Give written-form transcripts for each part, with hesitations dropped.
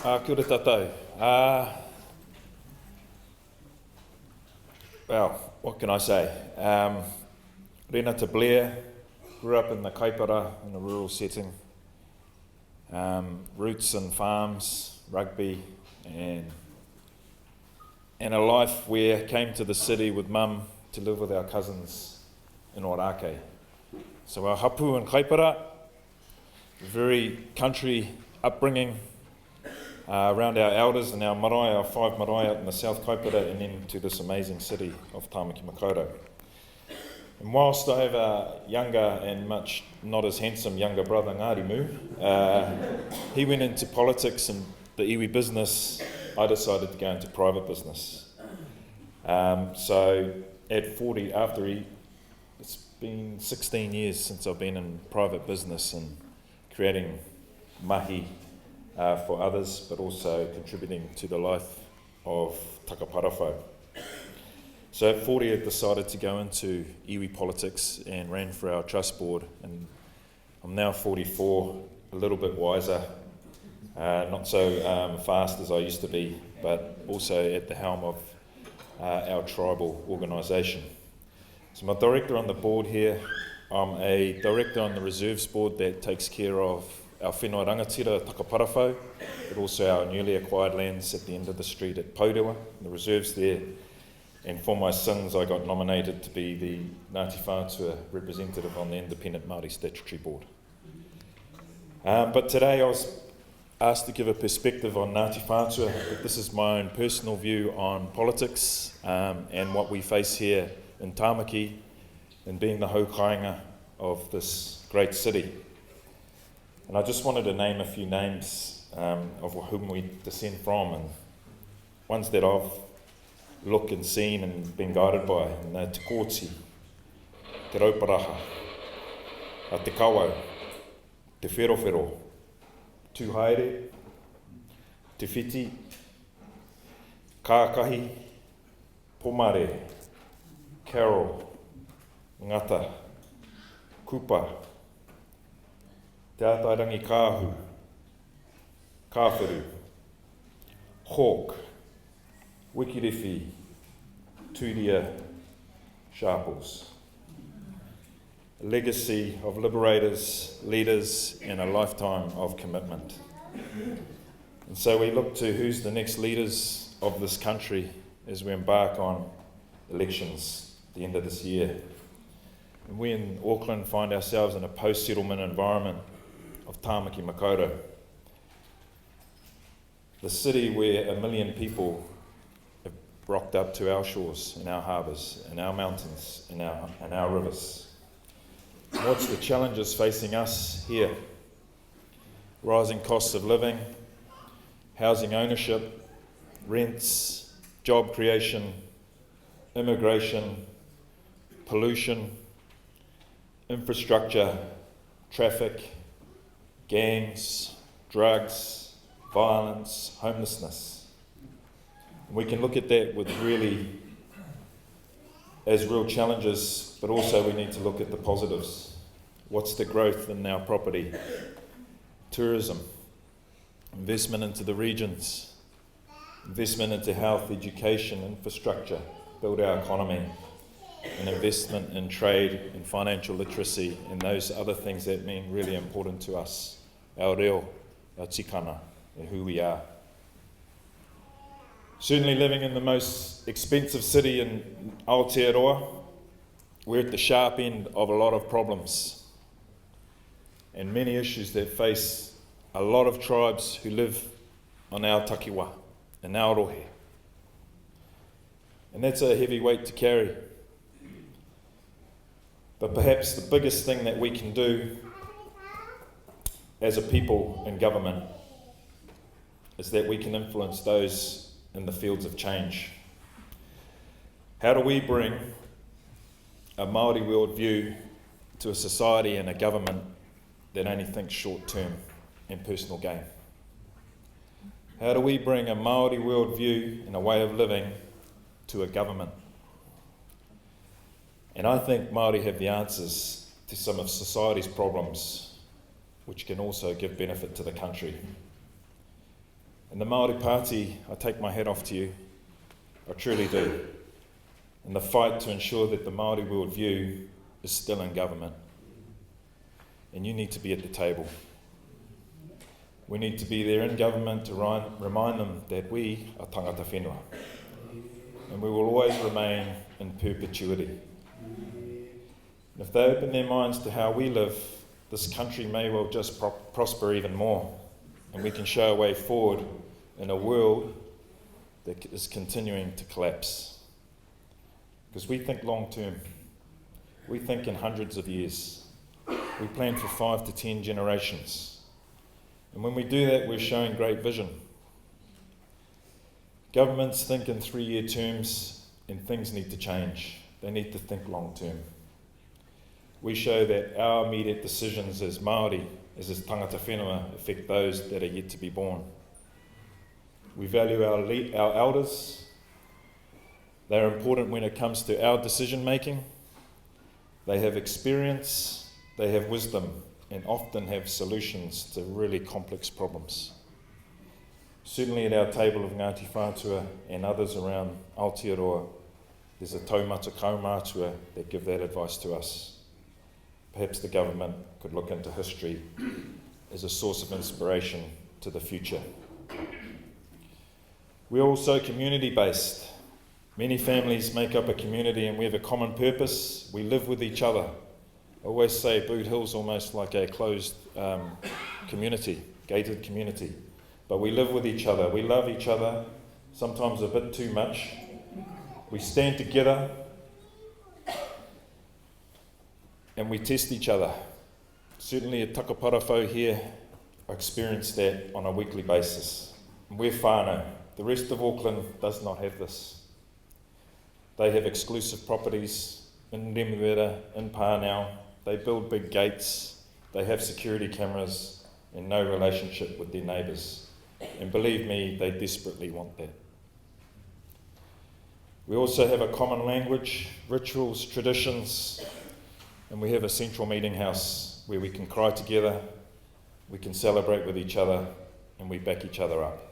Kia ora tātou. Well, what can I say? Renata Blair grew up in the kaipara in a rural setting. Roots and farms, rugby, and a life where came to the city with mum to live with our cousins in Orake. So our hapu and kaipara, very country upbringing around our elders and our marae, our 5 marae out in the South Kaipara, and then to this amazing city of Tāmaki Makaurau. And whilst I have a younger and much not as handsome younger brother, Ngārimu, he went into politics and the iwi business. I decided to go into private business. So at 40, it's been 16 years since I've been in private business and creating mahi for others, but also contributing to the life of takaparawhau. So at 40, I decided to go into iwi politics and ran for our trust board. And I'm now 44, a little bit wiser, not so fast as I used to be, but also at the helm of our tribal organisation. So I'm a director on the board here. I'm a director on the reserves board that takes care of our whenua rangatira takaparawhau, but also our newly acquired lands at the end of the street at Paurewa, the reserves there. And for my sins, I got nominated to be the Ngāti Whātua representative on the Independent Māori Statutory Board. But today I was asked to give a perspective on Ngāti Whātua, but this is my own personal view on politics and what we face here in Tāmaki and being the haukainga of this great city. And I just wanted to name a few names of whom we descend from, and ones that I've looked and seen and been guided by. And they're Te Kōti, Te Rauparaha, Te Kawau, Te Wherowhero, Tū Haere, Te Whiti, Kākahi, Pomare, Carol, Ngata, Kupa, Te Atairangi Kāhu, Kāwhiru, Hawke, Wikirefi, Tūria, Sharples. A legacy of liberators, leaders, and a lifetime of commitment. And so we look to who's the next leaders of this country as we embark on elections at the end of this year. And we in Auckland find ourselves in a post-settlement environment of Tāmaki Makaurau, the city where 1 million people have rocked up to our shores, in our harbours, in our mountains, in our rivers. What's the challenges facing us here? Rising costs of living, housing ownership, rents, job creation, immigration, pollution, infrastructure, traffic, gangs, drugs, violence, homelessness. We can look at that with as real challenges, but also we need to look at the positives. What's the growth in our property? Tourism, investment into the regions, investment into health, education, infrastructure, build our economy, and investment in trade and financial literacy and those other things that mean really important to us, our reo, our tikana, and who we are. Certainly living in the most expensive city in Aotearoa, we're at the sharp end of a lot of problems and many issues that face a lot of tribes who live on our takiwa and our rohe. And that's a heavy weight to carry. But perhaps the biggest thing that we can do as a people in government is that we can influence those in the fields of change. How do we bring a Māori worldview to a society and a government that only thinks short term and personal gain? How do we bring a Māori worldview and a way of living to a government? And I think Māori have the answers to some of society's problems, which can also give benefit to the country. And And the Māori Party, I take my hat off to you. I truly do. In the fight to ensure that the Māori worldview is still in government. And you need to be at the table. We need to be there in government to remind them that we are tangata whenua. And we will always remain in perpetuity. And if they open their minds to how we live, this country may well just prosper even more. And we can show a way forward in a world that is continuing to collapse. Because we think long term. We think in hundreds of years. We plan for 5 to 10 generations. And when we do that, we're showing great vision. Governments think in 3-year terms, and things need to change. They need to think long term. We show that our immediate decisions as Māori, as tangata whenua, affect those that are yet to be born. We value our elders. They are important when it comes to our decision making. They have experience, they have wisdom, and often have solutions to really complex problems. Certainly at our table of Ngāti Whātua and others around Aotearoa, there's a taumata kaumātua that give that advice to us. Perhaps the government could look into history as a source of inspiration to the future. We're also community-based. Many families make up a community and we have a common purpose. We live with each other. I always say Boot Hill's almost like a closed community, gated community. But we live with each other. We love each other, sometimes a bit too much. We stand together and we test each other. Certainly at Takaparafo here, I experience that on a weekly basis. We're whānau. The rest of Auckland does not have this. They have exclusive properties in Remuera, in Pānau. They build big gates. They have security cameras and no relationship with their neighbours. And believe me, they desperately want that. We also have a common language, rituals, traditions, and we have a central meeting house where we can cry together, we can celebrate with each other, and we back each other up.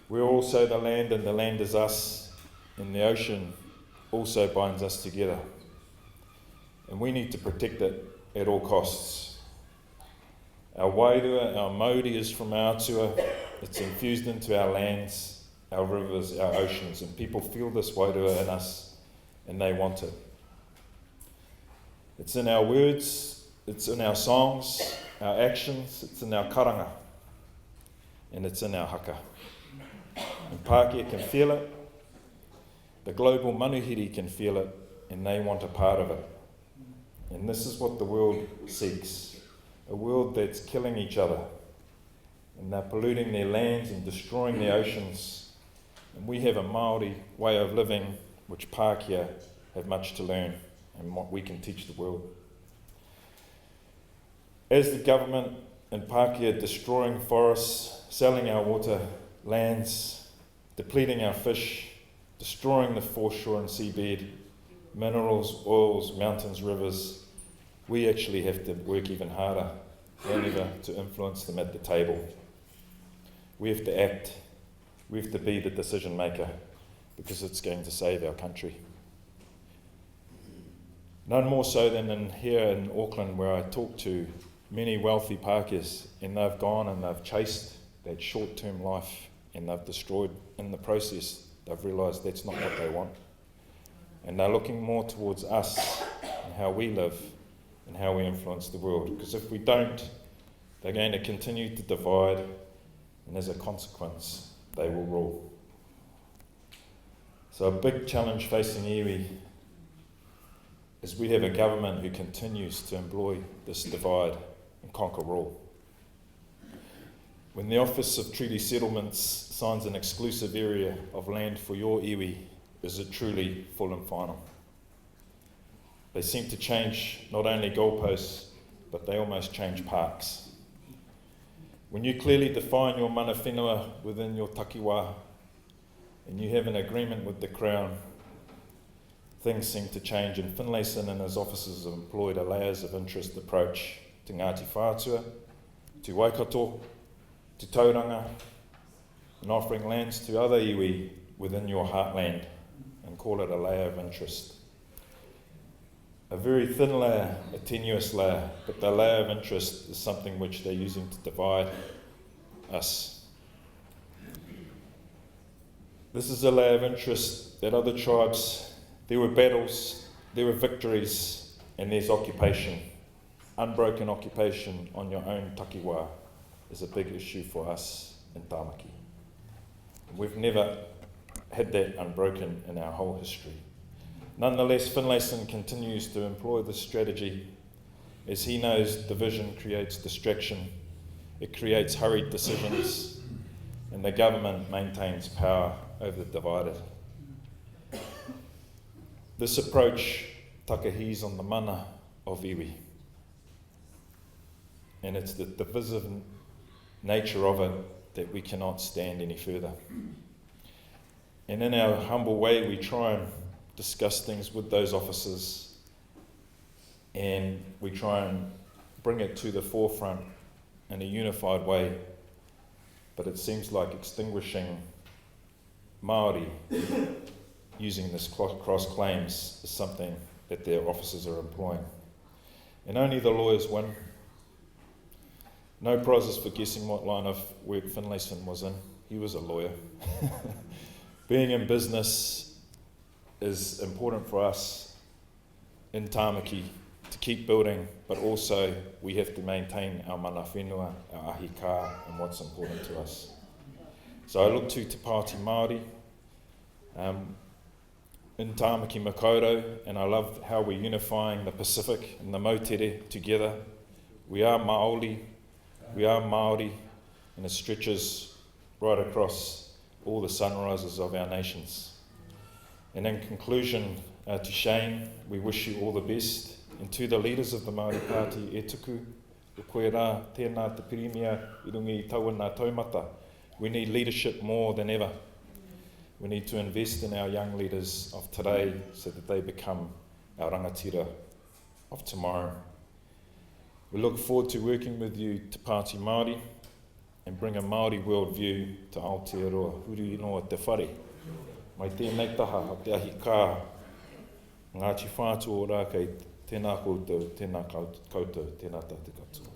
We're also the land, and the land is us, and the ocean also binds us together. And we need to protect it at all costs. Our wairua, our mauri is from Aotua. It's infused into our lands, our rivers, our oceans, and people feel this wairua in us, and they want it. It's in our words, it's in our songs, our actions, it's in our karanga, and it's in our haka. And Pākehā can feel it, the global manuhiri can feel it, and they want a part of it. And this is what the world seeks, a world that's killing each other, and they're polluting their lands and destroying their oceans. And we have a Māori way of living which Pākehā have much to learn and what we can teach the world. As the government in Pākehā destroying forests, selling our water lands, depleting our fish, destroying the foreshore and seabed, minerals, oils, mountains, rivers, we actually have to work even harder than ever to influence them at the table. We have to act, we have to be the decision maker because it's going to save our country. None more so than here in Auckland where I talk to many wealthy Pākehās and they've gone and they've chased that short-term life and they've destroyed in the process. They've realised that's not what they want. And they're looking more towards us and how we live and how we influence the world. Because if we don't, they're going to continue to divide, and as a consequence, they will rule. So a big challenge facing iwi is we have a government who continues to employ this divide and conquer rule. When the Office of Treaty Settlements signs an exclusive area of land for your iwi, is it truly full and final? They seem to change not only goalposts, but they almost change parks. When you clearly define your mana whenua within your takiwā, and you have an agreement with the Crown, things seem to change, and Finlayson and his officers have employed a layers of interest approach to Ngāti Whātua, to Waikato, to tauranga, and offering lands to other iwi within your heartland, and call it a layer of interest. A very thin layer, a tenuous layer, but the layer of interest is something which they're using to divide us. This is a layer of interest that other tribes, there were battles, there were victories, and there's occupation. Unbroken occupation on your own takiwā is a big issue for us in Tāmaki. We've never had that unbroken in our whole history. Nonetheless, Finlayson continues to employ this strategy as he knows division creates distraction, it creates hurried decisions, and the government maintains power over the divided. This approach takahi's on the mana of iwi, and it's the divisive nature of it that we cannot stand any further. And in our humble way, we try and discuss things with those officers, and we try and bring it to the forefront in a unified way, but it seems like extinguishing Māori using this cross claims is something that their officers are employing. And only the lawyers win. No prizes for guessing what line of work Finlayson was in. He was a lawyer. Being in business is important for us in Tāmaki to keep building, but also we have to maintain our mana whenua, our ahi kā, and what's important to us. So I look to Te Pāti Māori in Tāmaki Makaurau, and I love how we're unifying the Pacific and the Moutere together. We are Māori, and it stretches right across all the sunrises of our nations. And in conclusion, to Shane, we wish you all the best. And to the leaders of the Māori Party, e tuku, o koe rā, tēnā te pirimia, I rungi I taua nā taumata. We need leadership more than ever. We need to invest in our young leaders of today so that they become our rangatira of tomorrow. We look forward to working with you, Te Pāti Māori, and bring a Māori worldview to Aotearoa, huri inoa te whare. Mai tēnei taha a te ahi kā, Ngāti whātua o rā kei tēnā koutou, tēnā koutou, tēnā tātou katoa.